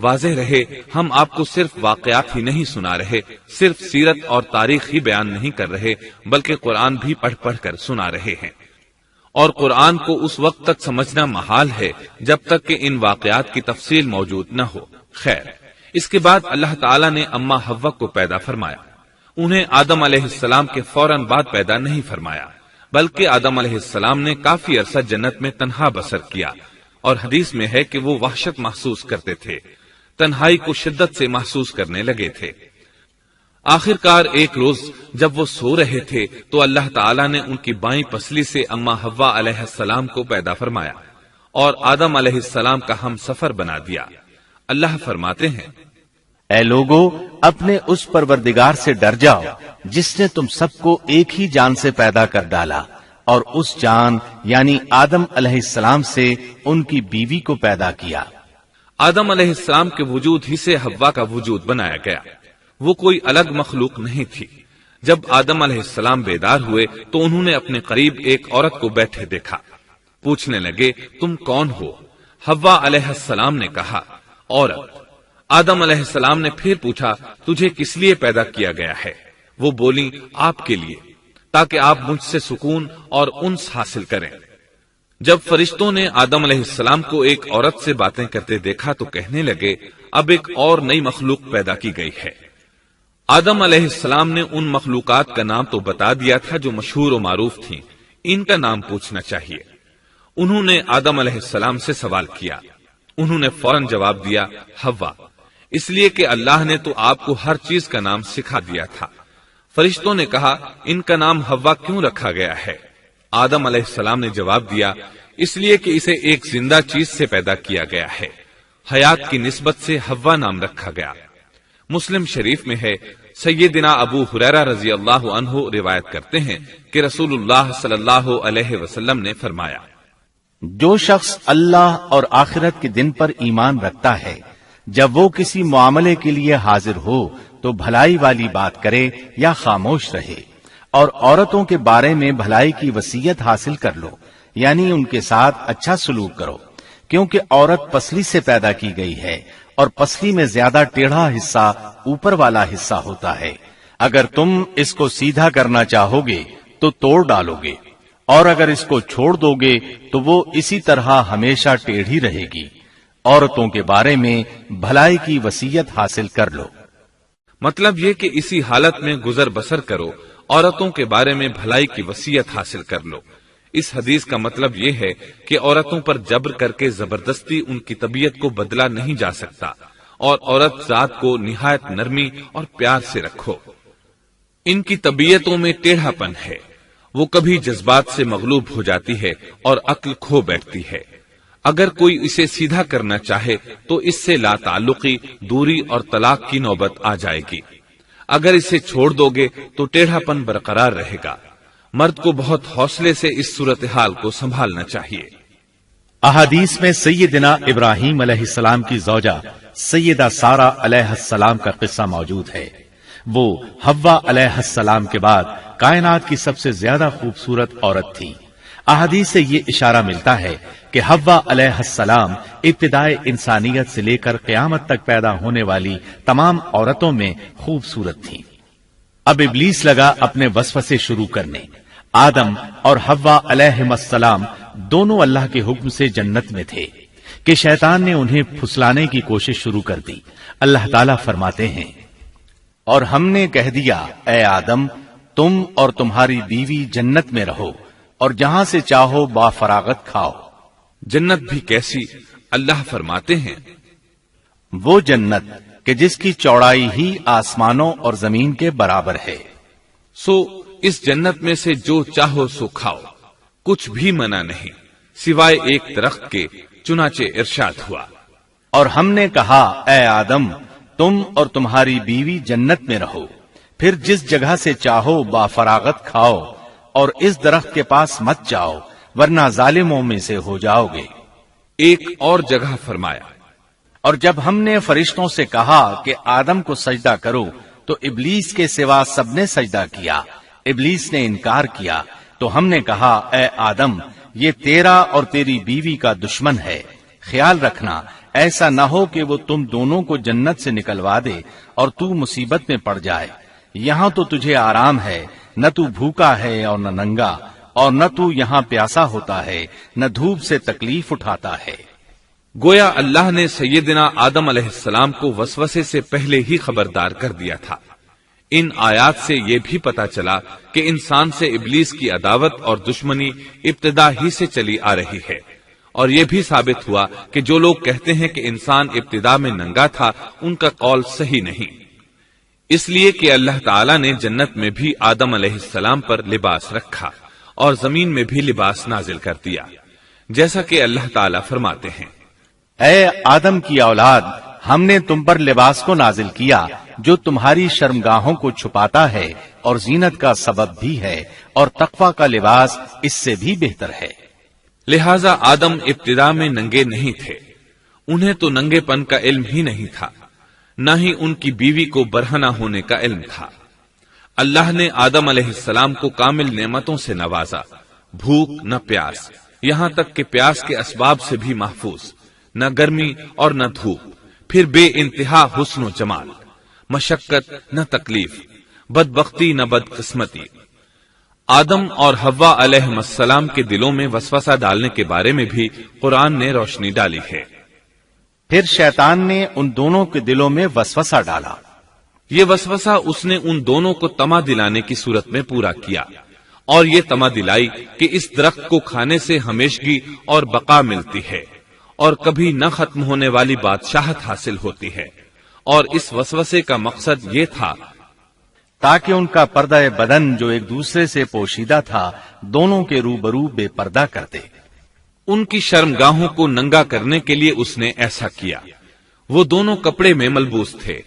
واضح رہے ہم آپ کو صرف واقعات ہی نہیں سنا رہے، صرف سیرت اور تاریخ ہی بیان نہیں کر رہے، بلکہ قرآن بھی پڑھ پڑھ کر سنا رہے ہیں۔ اور قرآن کو اس وقت تک سمجھنا محال ہے جب تک کہ ان واقعات کی تفصیل موجود نہ ہو۔ خیر، اس کے بعد اللہ تعالیٰ نے اما حوا کو پیدا فرمایا۔ انہیں آدم علیہ السلام کے فوراً بعد پیدا نہیں فرمایا، بلکہ آدم علیہ السلام نے کافی عرصہ جنت میں تنہا بسر کیا، اور حدیث میں ہے کہ وہ وحشت محسوس کرتے تھے، تنہائی کو شدت سے محسوس کرنے لگے تھے۔ آخر کار ایک روز جب وہ سو رہے تھے تو اللہ تعالیٰ نے ان کی بائیں پسلی سے اما حوا علیہ السلام کو پیدا فرمایا اور آدم علیہ السلام کا ہم سفر بنا دیا۔ اللہ فرماتے ہیں، اے لوگو، اپنے اس پروردگار سے ڈر جاؤ جس نے تم سب کو ایک ہی جان سے پیدا کر ڈالا، اور اس جان یعنی آدم علیہ السلام سے ان کی بیوی کو پیدا کیا۔ آدم علیہ السلام کے وجود ہی سے حوا کا وجود بنایا گیا، وہ کوئی الگ مخلوق نہیں تھی۔ جب آدم علیہ السلام بیدار ہوئے تو انہوں نے اپنے قریب ایک عورت کو بیٹھے دیکھا۔ پوچھنے لگے، تم کون ہو؟ حوا علیہ السلام نے کہا، عورت۔ آدم علیہ السلام نے پھر پوچھا، تجھے کس لیے پیدا کیا گیا ہے؟ وہ بولی، آپ کے لیے، تاکہ آپ مجھ سے سکون اور انس حاصل کریں۔ جب فرشتوں نے آدم علیہ السلام کو ایک عورت سے باتیں کرتے دیکھا تو کہنے لگے، اب ایک اور نئی مخلوق پیدا کی گئی ہے۔ آدم علیہ السلام نے ان مخلوقات کا نام تو بتا دیا تھا جو مشہور و معروف تھیں، ان کا نام پوچھنا چاہیے۔ انہوں نے آدم علیہ السلام سے سوال کیا، انہوں نے فوراً جواب دیا، حوا، اس لیے کہ اللہ نے تو آپ کو ہر چیز کا نام سکھا دیا تھا۔ فرشتوں نے کہا، ان کا نام حوا کیوں رکھا گیا ہے؟ آدم علیہ السلام نے جواب دیا، اس لیے کہ اسے ایک زندہ چیز سے پیدا کیا گیا ہے، حیات کی نسبت سے حوا نام رکھا گیا۔ مسلم شریف میں ہے، سیدنا ابو ہریرہ رضی اللہ عنہ روایت کرتے ہیں کہ رسول اللہ صلی اللہ علیہ وسلم نے فرمایا، جو شخص اللہ اور آخرت کے دن پر ایمان رکھتا ہے، جب وہ کسی معاملے کے لیے حاضر ہو تو بھلائی والی بات کرے یا خاموش رہے، اور عورتوں کے بارے میں بھلائی کی وصیت حاصل کر لو، یعنی ان کے ساتھ اچھا سلوک کرو، کیونکہ عورت پسلی سے پیدا کی گئی ہے، اور پسلی میں زیادہ ٹیڑھا حصہ اوپر والا حصہ ہوتا ہے۔ اگر تم اس کو سیدھا کرنا چاہو گے تو توڑ ڈالو گے، اور اگر اس کو چھوڑ دو گے تو وہ اسی طرح ہمیشہ ٹیڑھی رہے گی۔ عورتوں کے بارے میں بھلائی کی وصیت حاصل کر لو۔ مطلب یہ کہ اسی حالت میں گزر بسر کرو، عورتوں کے بارے میں بھلائی کی وصیت حاصل کر لو۔ اس حدیث کا مطلب یہ ہے کہ عورتوں پر جبر کر کے زبردستی ان کی طبیعت کو بدلا نہیں جا سکتا، اور عورت ذات کو نہایت نرمی اور پیار سے رکھو۔ ان کی طبیعتوں میں ٹیڑھا پن ہے، وہ کبھی جذبات سے مغلوب ہو جاتی ہے اور عقل کھو بیٹھتی ہے۔ اگر کوئی اسے سیدھا کرنا چاہے تو اس سے لا تعلقی، دوری اور طلاق کی نوبت آ جائے گی۔ اگر اسے چھوڑ دو گے تو ٹیڑھا پن برقرار رہے گا۔ مرد کو بہت حوصلے سے اس صورتحال کو سنبھالنا چاہیے۔ احادیث میں سیدنا ابراہیم علیہ السلام کی زوجہ سیدہ سارہ علیہ السلام کا قصہ موجود ہے۔ وہ حوا علیہ السلام کے بعد کائنات کی سب سے زیادہ خوبصورت عورت تھی۔ احادیث سے یہ اشارہ ملتا ہے کہ حوا علیہ السلام ابتدائے انسانیت سے لے کر قیامت تک پیدا ہونے والی تمام عورتوں میں خوبصورت تھیں۔ اب ابلیس لگا اپنے وسوسے شروع کرنے۔ آدم اور حوا علیہ السلام دونوں اللہ کے حکم سے جنت میں تھے کہ شیطان نے انہیں پھسلانے کی کوشش شروع کر دی۔ اللہ تعالیٰ فرماتے ہیں، اور ہم نے کہہ دیا، اے آدم، تم اور تمہاری بیوی جنت میں رہو اور جہاں سے چاہو با فراغت کھاؤ۔ جنت بھی کیسی؟ اللہ فرماتے ہیں، وہ جنت کہ جس کی چوڑائی ہی آسمانوں اور زمین کے برابر ہے۔ سو اس جنت میں سے جو چاہو سو کھاؤ، کچھ بھی منع نہیں سوائے ایک درخت کے، چنانچہ ارشاد ہوا، اور ہم نے کہا، اے آدم، تم اور تمہاری بیوی جنت میں رہو، پھر جس جگہ سے چاہو با فراغت کھاؤ، اور اس درخت کے پاس مت جاؤ ورنہ ظالموں میں سے ہو جاؤ گے۔ ایک اور جگہ فرمایا، اور جب ہم نے فرشتوں سے کہا کہ آدم کو سجدہ کرو تو ابلیس کے سوا سب نے سجدہ کیا۔ ابلیس نے انکار کیا تو ہم نے کہا، اے آدم، یہ تیرا اور تیری بیوی کا دشمن ہے، خیال رکھنا ایسا نہ ہو کہ وہ تم دونوں کو جنت سے نکلوا دے اور تو مصیبت میں پڑ جائے. یہاں تو تجھے آرام ہے، نہ تو بھوکا ہے اور نہ ننگا، اور نہ تو یہاں پیاسا ہوتا ہے، نہ دھوپ سے تکلیف اٹھاتا ہے. گویا اللہ نے سیدنا آدم علیہ السلام کو وسوسے سے پہلے ہی خبردار کر دیا تھا. ان آیات سے یہ بھی پتا چلا کہ انسان سے ابلیس کی عداوت اور دشمنی ابتدا ہی سے چلی آ رہی ہے، اور یہ بھی ثابت ہوا کہ جو لوگ کہتے ہیں کہ انسان ابتدا میں ننگا تھا، ان کا قول صحیح نہیں. اس لیے کہ اللہ تعالیٰ نے جنت میں بھی آدم علیہ السلام پر لباس رکھا اور زمین میں بھی لباس نازل کر دیا، جیسا کہ اللہ تعالیٰ فرماتے ہیں، اے آدم کی اولاد، ہم نے تم پر لباس کو نازل کیا جو تمہاری شرمگاہوں کو چھپاتا ہے اور زینت کا سبب بھی ہے، اور تقوی کا لباس اس سے بھی بہتر ہے. لہذا آدم ابتدا میں ننگے نہیں تھے، انہیں تو ننگے پن کا علم ہی نہیں تھا، نہ ہی ان کی بیوی کو برہنہ ہونے کا علم تھا. اللہ نے آدم علیہ السلام کو کامل نعمتوں سے نوازا، بھوک نہ پیاس، یہاں تک کہ پیاس کے اسباب سے بھی محفوظ، نہ گرمی اور نہ دھوپ، پھر بے انتہا حسن و جمال، مشقت نہ تکلیف، بدبختی نہ بدقسمتی. آدم اور حوا علیہ السلام کے دلوں میں وسوسہ ڈالنے کے بارے میں بھی قرآن نے روشنی ڈالی ہے. پھر شیطان نے ان دونوں کے دلوں میں وسوسہ ڈالا. یہ وسوسہ اس نے ان دونوں کو طمع دلانے کی صورت میں پورا کیا، اور یہ طمع دلائی کہ اس درخت کو کھانے سے ہمیشگی اور بقا ملتی ہے اور کبھی نہ ختم ہونے والی بادشاہت حاصل ہوتی ہے. اور اس وسوسے کا مقصد یہ تھا تاکہ ان کا پردہ بدن جو ایک دوسرے سے پوشیدہ تھا دونوں کے روبرو بے پردہ کر دے. ان کی شرمگاہوں کو ننگا کرنے کے لیے اس نے ایسا کیا. وہ دونوں کپڑے میں ملبوس تھے،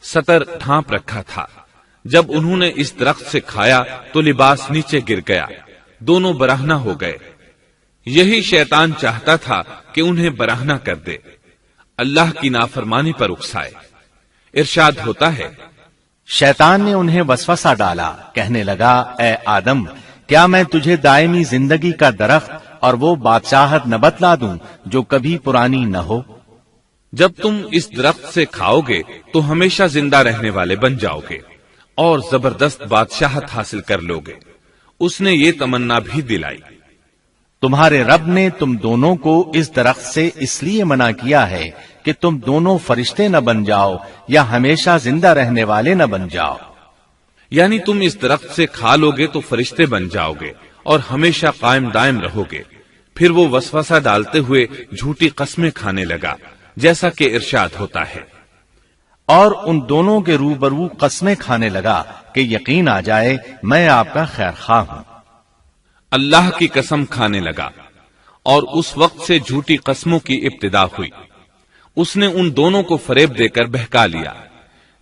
ستر ڈھانپ رکھا تھا. جب انہوں نے اس درخت سے کھایا تو لباس نیچے گر گیا، دونوں برہنہ ہو گئے. یہی شیطان چاہتا تھا کہ انہیں برہنہ کر دے، اللہ کی نافرمانی پر اکسائے. ارشاد ہوتا ہے، شیطان نے انہیں وسوسہ ڈالا، کہنے لگا، اے آدم، کیا میں تجھے دائمی زندگی کا درخت اور وہ بادشاہت نہ بتلا دوں جو کبھی پرانی نہ ہو؟ جب تم اس درخت سے کھاؤ گے تو ہمیشہ زندہ رہنے والے بن جاؤ گے اور زبردست بادشاہت حاصل کر لو گے. اس نے یہ تمنا بھی دلائی. تمہارے رب نے تم دونوں کو اس درخت سے اس لیے منع کیا ہے کہ تم دونوں فرشتے نہ بن جاؤ یا ہمیشہ زندہ رہنے والے نہ بن جاؤ. یعنی تم اس درخت سے کھا لو گے تو فرشتے بن جاؤ گے اور ہمیشہ قائم دائم رہو گے. پھر وہ وسوسہ ڈالتے ہوئے جھوٹی قسمیں کھانے لگا، جیسا کہ ارشاد ہوتا ہے، اور ان دونوں کے روبرو قسمیں کھانے لگا کہ یقین آ جائے میں آپ کا خیر خواہ ہوں. اللہ کی قسم کھانے لگا، اور اس وقت سے جھوٹی قسموں کی ابتدا ہوئی. اس نے ان دونوں کو فریب دے کر بہکا لیا،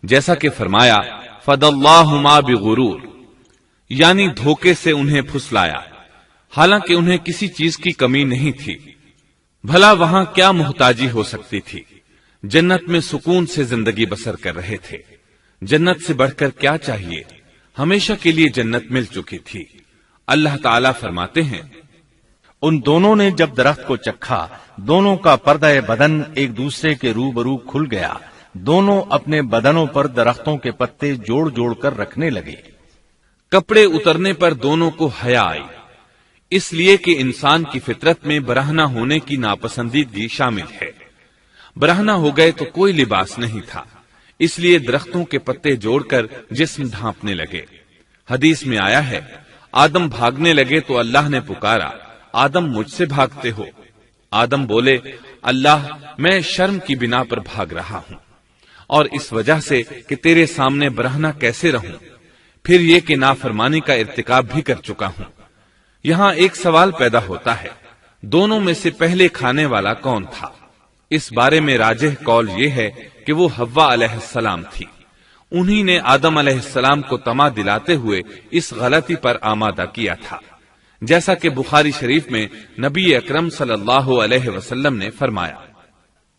جیسا کہ فرمایا، فَدَلَّاهُمَا بِغُرُورٍ، یعنی دھوکے سے انہیں پھسلایا، حالانکہ انہیں کسی چیز کی کمی نہیں تھی. بھلا وہاں کیا محتاجی ہو سکتی تھی؟ جنت میں سکون سے زندگی بسر کر رہے تھے. جنت سے بڑھ کر کیا چاہیے؟ ہمیشہ کے لیے جنت مل چکی تھی. اللہ تعالیٰ فرماتے ہیں، ان دونوں نے جب درخت کو چکھا دونوں کا پردہ بدن ایک دوسرے کے روبرو کھل گیا. دونوں اپنے بدنوں پر درختوں کے پتے جوڑ جوڑ کر رکھنے لگے. کپڑے اترنے پر دونوں کو حیا آئی، اس لیے کہ انسان کی فطرت میں برہنہ ہونے کی ناپسندیدگی شامل ہے. برہنہ ہو گئے تو کوئی لباس نہیں تھا، اس لیے درختوں کے پتے جوڑ کر جسم ڈھانپنے لگے. حدیث میں آیا ہے، آدم بھاگنے لگے تو اللہ نے پکارا، آدم مجھ سے بھاگتے ہو؟ آدم بولے، اللہ میں شرم کی بنا پر بھاگ رہا ہوں، اور اس وجہ سے کہ تیرے سامنے برہنہ کیسے رہوں، پھر یہ کہ نافرمانی کا ارتکاب بھی کر چکا ہوں. یہاں ایک سوال پیدا ہوتا ہے، دونوں میں سے پہلے کھانے والا کون تھا؟ اس بارے میں راجح قول یہ ہے کہ وہ حوا علیہ السلام تھی. انہی نے آدم علیہ السلام کو طمع دلاتے ہوئے اس غلطی پر آمادہ کیا تھا، جیسا کہ بخاری شریف میں نبی اکرم صلی اللہ علیہ وسلم نے فرمایا،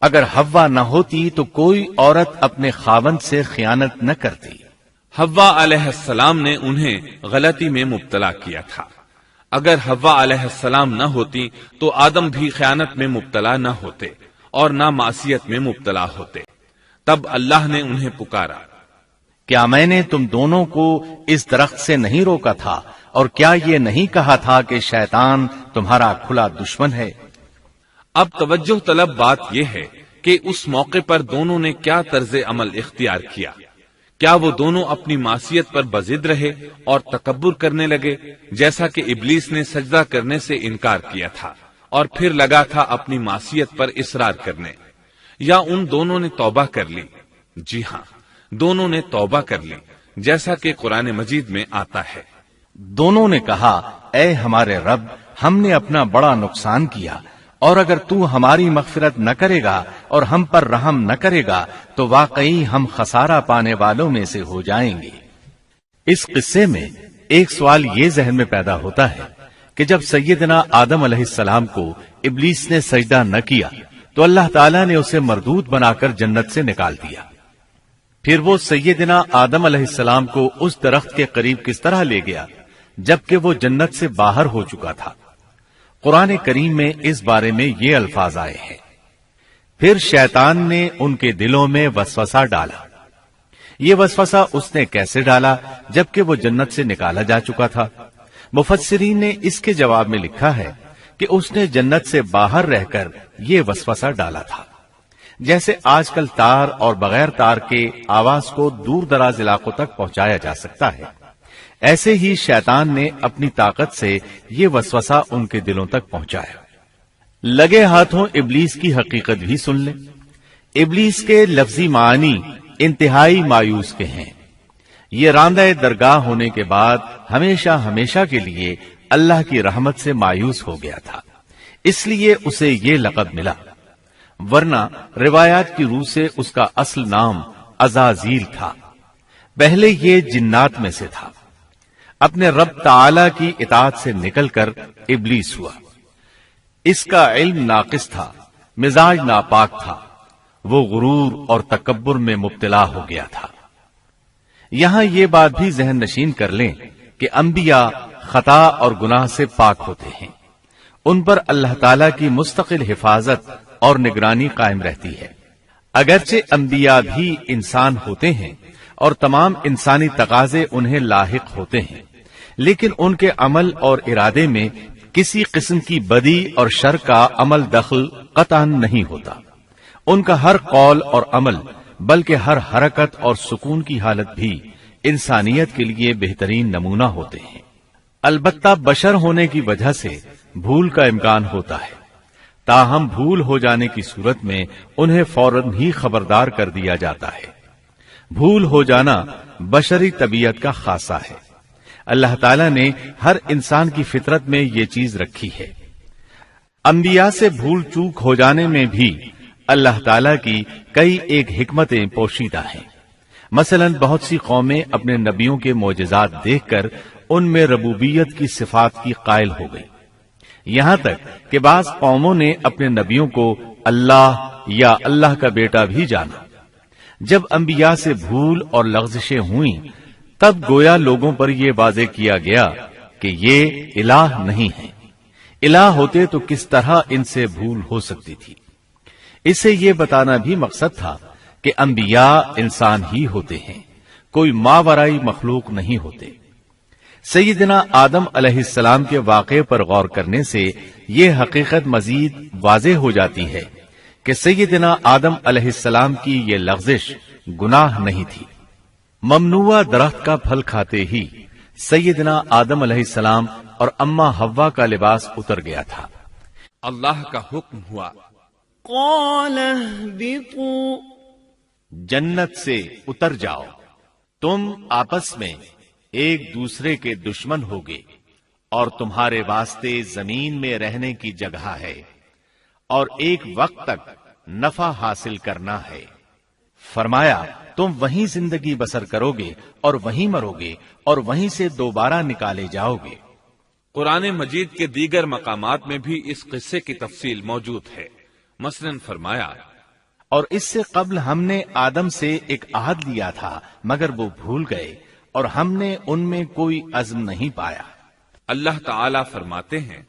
اگر حوا نہ ہوتی تو کوئی عورت اپنے خاوند سے خیانت نہ کرتی. حوا علیہ السلام نے انہیں غلطی میں مبتلا کیا تھا. اگر حوا علیہ السلام نہ ہوتی تو آدم بھی خیانت میں مبتلا نہ ہوتے اور نہ معصیت میں مبتلا ہوتے۔ تب اللہ نے انہیں پکارا، کیا میں نے تم دونوں کو اس درخت سے نہیں روکا تھا، اور کیا یہ نہیں کہا تھا کہ شیطان تمہارا کھلا دشمن ہے؟ اب توجہ طلب بات یہ ہے کہ اس موقع پر دونوں نے کیا طرز عمل اختیار کیا۔ کیا وہ دونوں اپنی معصیت پر بضد رہے اور تکبر کرنے لگے، جیسا کہ ابلیس نے سجدہ کرنے سے انکار کیا تھا اور پھر لگا تھا اپنی معصیت پر اصرار کرنے، یا ان دونوں نے توبہ کر لی؟ جی ہاں، دونوں نے توبہ کر لی، جیسا کہ قرآن مجید میں آتا ہے، دونوں نے کہا، اے ہمارے رب، ہم نے اپنا بڑا نقصان کیا، اور اگر تو ہماری مغفرت نہ کرے گا اور ہم پر رحم نہ کرے گا تو واقعی ہم خسارہ پانے والوں میں سے ہو جائیں گے۔ اس قصے میں ایک سوال یہ ذہن میں پیدا ہوتا ہے کہ جب سیدنا آدم علیہ السلام کو ابلیس نے سجدہ نہ کیا تو اللہ تعالیٰ نے اسے مردود بنا کر جنت سے نکال دیا، پھر وہ سیدنا آدم علیہ السلام کو اس درخت کے قریب کس طرح لے گیا جبکہ وہ جنت سے باہر ہو چکا تھا؟ قرآن کریم میں اس بارے میں یہ الفاظ آئے ہیں، پھر شیطان نے ان کے دلوں میں وسوسہ ڈالا۔ یہ وسوسہ اس نے کیسے ڈالا جبکہ وہ جنت سے نکالا جا چکا تھا؟ مفسرین نے اس کے جواب میں لکھا ہے کہ اس نے جنت سے باہر رہ کر یہ وسوسہ ڈالا تھا، جیسے آج کل تار اور بغیر تار کے آواز کو دور دراز علاقوں تک پہنچایا جا سکتا ہے، ایسے ہی شیطان نے اپنی طاقت سے یہ وسوسہ ان کے دلوں تک پہنچایا۔ لگے ہاتھوں ابلیس کی حقیقت بھی سن لیں۔ ابلیس کے لفظی معنی انتہائی مایوس کے ہیں۔ یہ راندہ درگاہ ہونے کے بعد ہمیشہ ہمیشہ کے لیے اللہ کی رحمت سے مایوس ہو گیا تھا، اس لیے اسے یہ لقب ملا، ورنہ روایات کی روح سے اس کا اصل نام عزازیل تھا۔ پہلے یہ جنات میں سے تھا، اپنے رب تعالی کی اطاعت سے نکل کر ابلیس ہوا۔ اس کا علم ناقص تھا، مزاج ناپاک تھا، وہ غرور اور تکبر میں مبتلا ہو گیا تھا۔ یہاں یہ بات بھی ذہن نشین کر لیں کہ انبیاء خطا اور گناہ سے پاک ہوتے ہیں، ان پر اللہ تعالی کی مستقل حفاظت اور نگرانی قائم رہتی ہے۔ اگرچہ انبیاء بھی انسان ہوتے ہیں اور تمام انسانی تقاضے انہیں لاحق ہوتے ہیں، لیکن ان کے عمل اور ارادے میں کسی قسم کی بدی اور شر کا عمل دخل قطعاً نہیں ہوتا۔ ان کا ہر قول اور عمل بلکہ ہر حرکت اور سکون کی حالت بھی انسانیت کے لیے بہترین نمونہ ہوتے ہیں۔ البتہ بشر ہونے کی وجہ سے بھول کا امکان ہوتا ہے، تاہم بھول ہو جانے کی صورت میں انہیں فوراً ہی خبردار کر دیا جاتا ہے۔ بھول ہو جانا بشری طبیعت کا خاصہ ہے، اللہ تعالیٰ نے ہر انسان کی فطرت میں یہ چیز رکھی ہے۔ انبیاء سے بھول چوک ہو جانے میں بھی اللہ تعالیٰ کی کئی ایک حکمتیں پوشیدہ ہیں۔ مثلا بہت سی قومیں اپنے نبیوں کے معجزات دیکھ کر ان میں ربوبیت کی صفات کی قائل ہو گئی، یہاں تک کہ بعض قوموں نے اپنے نبیوں کو اللہ یا اللہ کا بیٹا بھی جانا۔ جب انبیاء سے بھول اور لغزشیں ہوئیں تب گویا لوگوں پر یہ واضح کیا گیا کہ یہ الہ نہیں ہے، الہ ہوتے تو کس طرح ان سے بھول ہو سکتی تھی۔ اس سے یہ بتانا بھی مقصد تھا کہ انبیاء انسان ہی ہوتے ہیں، کوئی ماورائی مخلوق نہیں ہوتے۔ سیدنا آدم علیہ السلام کے واقعے پر غور کرنے سے یہ حقیقت مزید واضح ہو جاتی ہے کہ سیدنا آدم علیہ السلام کی یہ لغزش گناہ نہیں تھی۔ ممنوع درخت کا پھل کھاتے ہی سیدنا آدم علیہ السلام اور اماں حوا کا لباس اتر گیا تھا۔ اللہ کا حکم ہوا، قال اهبطوا، جنت سے اتر جاؤ، تم آپس میں ایک دوسرے کے دشمن ہوگے اور تمہارے واسطے زمین میں رہنے کی جگہ ہے اور ایک وقت تک نفع حاصل کرنا ہے۔ فرمایا تم وہیں زندگی بسر کرو گے اور وہیں مرو گے اور وہیں سے دوبارہ نکالے جاؤ گے۔ قرآن مجید کے دیگر مقامات میں بھی اس قصے کی تفصیل موجود ہے۔ مثلاً فرمایا، اور اس سے قبل ہم نے آدم سے ایک عہد لیا تھا مگر وہ بھول گئے اور ہم نے ان میں کوئی عزم نہیں پایا۔ اللہ تعالی فرماتے ہیں،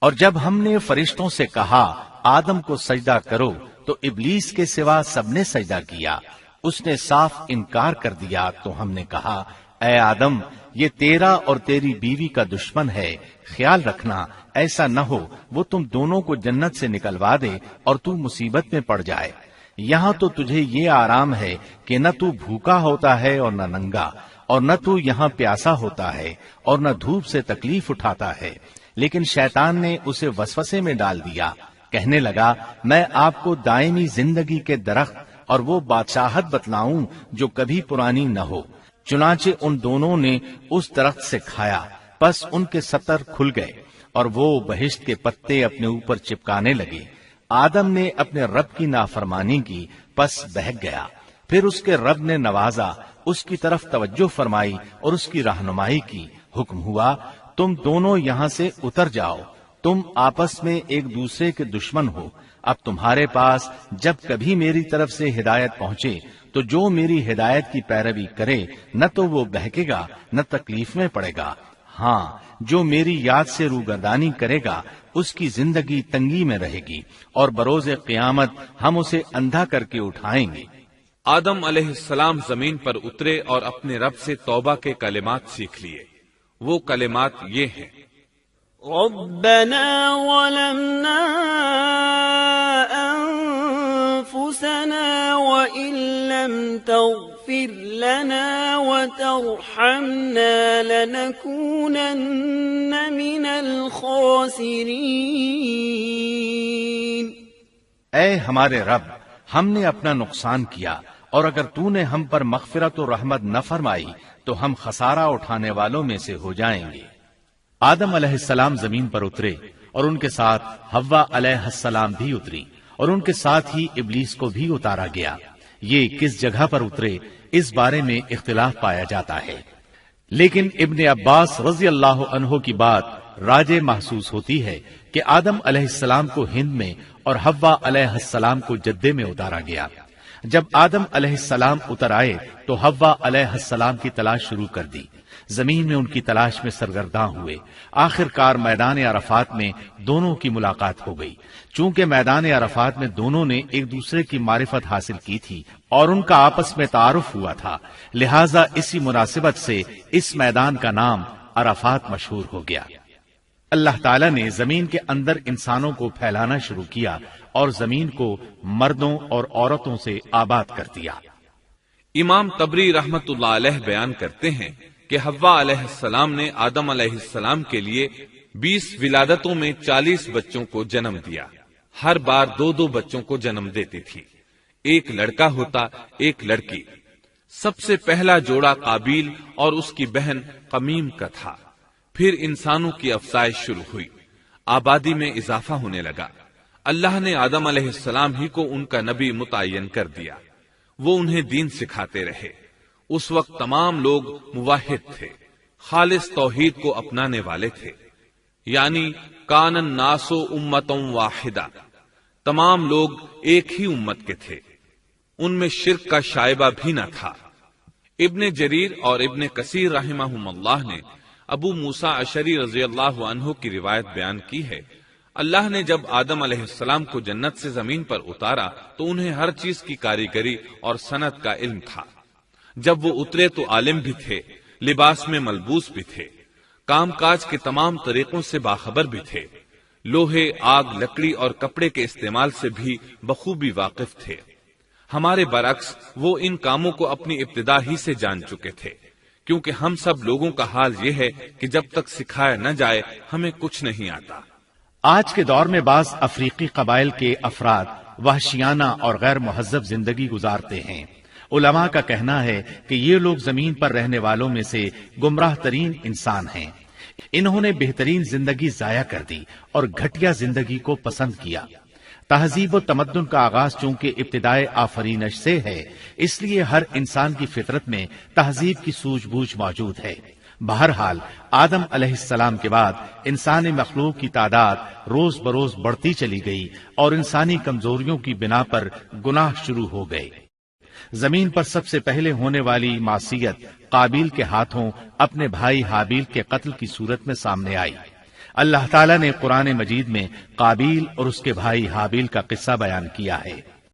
اور جب ہم نے فرشتوں سے کہا آدم کو سجدہ کرو تو ابلیس کے سوا سب نے سجدہ کیا۔ اس نے صاف انکار کر دیا تو ہم نے کہا اے آدم یہ تیرا اور تیری بیوی کا دشمن ہے، خیال رکھنا ایسا نہ ہو وہ تم دونوں کو جنت سے نکلوا دے اور تو مصیبت میں پڑ جائے۔ یہاں تو تجھے یہ آرام ہے کہ نہ تو بھوکا ہوتا ہے اور نہ ننگا، اور نہ تو یہاں پیاسا ہوتا ہے اور نہ دھوپ سے تکلیف اٹھاتا ہے۔ لیکن شیطان نے اسے وسوسے میں ڈال دیا، کہنے لگا میں آپ کو دائمی زندگی کے درخت اور وہ بادشاہت بتلاؤں جو کبھی پرانی نہ ہو۔ چنانچہ ان دونوں نے اس درخت سے کھایا، پس ان کے ستر کھل گئے اور وہ بہشت کے پتے اپنے اوپر چپکانے لگے۔ آدم نے اپنے رب کی نافرمانی کی، پس بہک گیا۔ پھر اس کے رب نے نوازا، اس کی طرف توجہ فرمائی اور اس کی رہنمائی کی۔ حکم ہوا تم دونوں یہاں سے اتر جاؤ، تم آپس میں ایک دوسرے کے دشمن ہو۔ اب تمہارے پاس جب کبھی میری طرف سے ہدایت پہنچے تو جو میری ہدایت کی پیروی کرے نہ تو وہ بہکے گا نہ تکلیف میں پڑے گا، ہاں جو میری یاد سے روگردانی کرے گا اس کی زندگی تنگی میں رہے گی، اور بروز قیامت ہم اسے اندھا کر کے اٹھائیں گے۔ آدم علیہ السلام زمین پر اترے اور اپنے رب سے توبہ کے کلمات سیکھ لیے۔ وہ کلمات یہ ہیں: ربنا ظلمنا أنفسنا وإن لم تغفر لنا وترحمنا لنكونن من الخاسرين۔ اے ہمارے رب، ہم نے اپنا نقصان کیا، اور اگر تو نے ہم پر مغفرت و رحمت نہ فرمائی تو ہم خسارہ اٹھانے والوں میں سے ہو جائیں گے۔ آدم علیہ السلام زمین پر اترے اور ان کے ساتھ حوا علیہ السلام بھی اتری، اور ان کے ساتھ ہی ابلیس کو بھی اتارا گیا۔ یہ کس جگہ پر اترے اس بارے میں اختلاف پایا جاتا ہے، لیکن ابن عباس رضی اللہ عنہ کی بات راجح محسوس ہوتی ہے کہ آدم علیہ السلام کو ہند میں اور حوا علیہ السلام کو جدے میں اتارا گیا۔ جب آدم علیہ السلام اتر آئے تو حوا علیہ السلام کی تلاش شروع کر دی، زمین میں ان کی تلاش میں سرگرداں ہوئے۔ آخر کار میدان عرفات میں دونوں کی ملاقات ہو گئی۔ چونکہ میدان عرفات میں دونوں نے ایک دوسرے کی معرفت حاصل کی تھی اور ان کا آپس میں تعارف ہوا تھا، لہذا اسی مناسبت سے اس میدان کا نام عرفات مشہور ہو گیا۔ اللہ تعالیٰ نے زمین کے اندر انسانوں کو پھیلانا شروع کیا اور زمین کو مردوں اور عورتوں سے آباد کر دیا۔ امام طبری رحمت اللہ علیہ بیان کرتے ہیں کہ حوا علیہ السلام نے آدم علیہ السلام کے لیے 20 ولادتوں میں 40 بچوں کو جنم دیا۔ ہر بار 2 بچوں کو جنم دیتی تھی، ایک لڑکا ہوتا ایک لڑکی۔ سب سے پہلا جوڑا قابیل اور اس کی بہن قمیم کا تھا۔ پھر انسانوں کی افزائش شروع ہوئی، آبادی میں اضافہ ہونے لگا۔ اللہ نے آدم علیہ السلام ہی کو ان کا نبی متعین کر دیا، وہ انہیں دین سکھاتے رہے۔ اس وقت تمام لوگ موحد تھے، خالص توحید کو اپنانے والے تھے، یعنی کان الناس امۃ واحدہ، تمام لوگ ایک ہی امت کے تھے، ان میں شرک کا شائبہ بھی نہ تھا۔ ابن جریر اور ابن کثیر رحمہم اللہ نے ابو موسیٰ اشعری رضی اللہ عنہ کی روایت بیان کی ہے، اللہ نے جب آدم علیہ السلام کو جنت سے زمین پر اتارا تو انہیں ہر چیز کی کاریگری اور صنعت کا علم تھا۔ جب وہ اترے تو عالم بھی تھے، لباس میں ملبوس بھی تھے، کام کاج کے تمام طریقوں سے باخبر بھی تھے، لوہے، آگ، لکڑی اور کپڑے کے استعمال سے بھی بخوبی واقف تھے۔ ہمارے برعکس وہ ان کاموں کو اپنی ابتدا ہی سے جان چکے تھے، کیونکہ ہم سب لوگوں کا حال یہ ہے کہ جب تک سکھایا نہ جائے ہمیں کچھ نہیں آتا۔ آج کے دور میں بعض افریقی قبائل کے افراد وحشیانہ اور غیر مہذب زندگی گزارتے ہیں۔ علماء کا کہنا ہے کہ یہ لوگ زمین پر رہنے والوں میں سے گمراہ ترین انسان ہیں۔ انہوں نے بہترین زندگی ضائع کر دی اور گھٹیا زندگی کو پسند کیا۔ تہذیب و تمدن کا آغاز چونکہ ابتدائے آفرینش سے ہے، اس لیے ہر انسان کی فطرت میں تہذیب کی سوجھ بوجھ موجود ہے۔ بہرحال آدم علیہ السلام کے بعد انسانی مخلوق کی تعداد روز بروز بڑھتی چلی گئی اور انسانی کمزوریوں کی بنا پر گناہ شروع ہو گئے۔ زمین پر سب سے پہلے ہونے والی معصیت قابیل کے ہاتھوں اپنے بھائی حابیل کے قتل کی صورت میں سامنے آئی۔ اللہ تعالیٰ نے قرآن مجید میں قابیل اور اس کے بھائی حابیل کا قصہ بیان کیا ہے۔